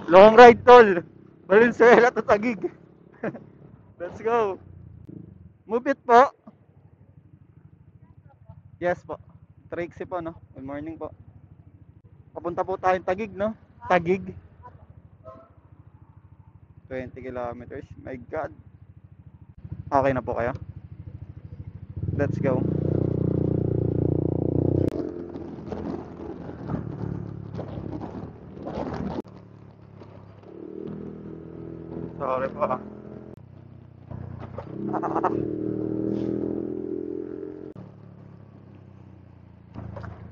Long ride, tol. Valenzuela to Taguig. Let's go. Move it po. Yes po. Trixie po, no? Good morning po. Papunta po tayong Taguig, no? Taguig. 20 kilometers. My God. Okay na po kayo? Let's go. Sorry po ah.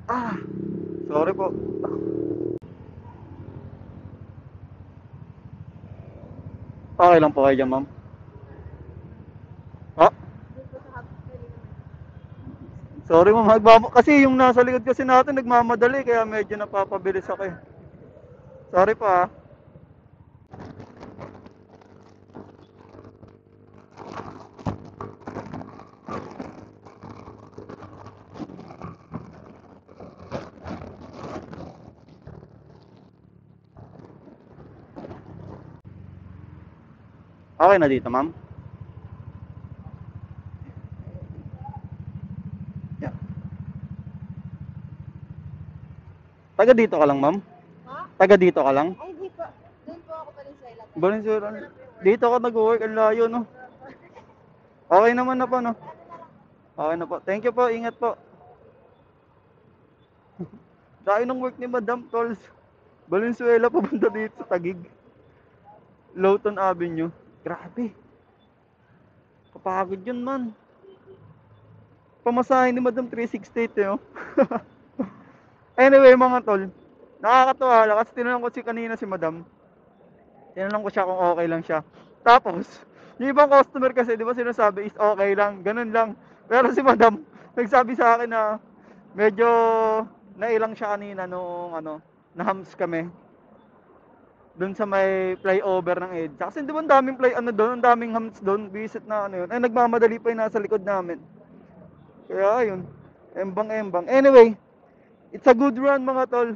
Ah, sorry po. Okay lang po kayo dyan, ma'am. Ah, sorry ma'am. Kasi yung nasa likod kasi natin nagmamadali kaya medyo napapabilis ako eh. Sorry po ah. Okay na dito, ma'am. Yeah. Taga dito ka lang, ma'am? Ha? Taga dito ka lang? Ay, di po. Doon po ako Valenzuela. Valenzuela. Dito ka nag-work, ang layo, no? Okay naman na po, no? Okay na po. Thank you po, ingat po. Dahil ng work ni Madam Tolls. Valenzuela papunta dito sa Taguig. Lawton Avenue. Grabe. Kapagod yun, man. Pamasahin ni Madam 368 eh, oh. Anyway, mga tol. Nakakatuwa lang kasi tinanong ko si kanina si Madam. Tinanong ko siya kung okay lang siya. Tapos, yung ibang customer kasi, di ba sinasabi is okay lang, ganun lang. Pero si Madam, nagsabi sa akin na medyo nailang siya kanina nung ano, na-hams kami. Doon sa may flyover ng EDSA. Kasi di ba ang daming doon, ang daming hams doon, visit na ano yun. Ay, nagmamadali pa yung nasa likod namin. Kaya yun, embang-embang. Anyway, it's a good run mga tol.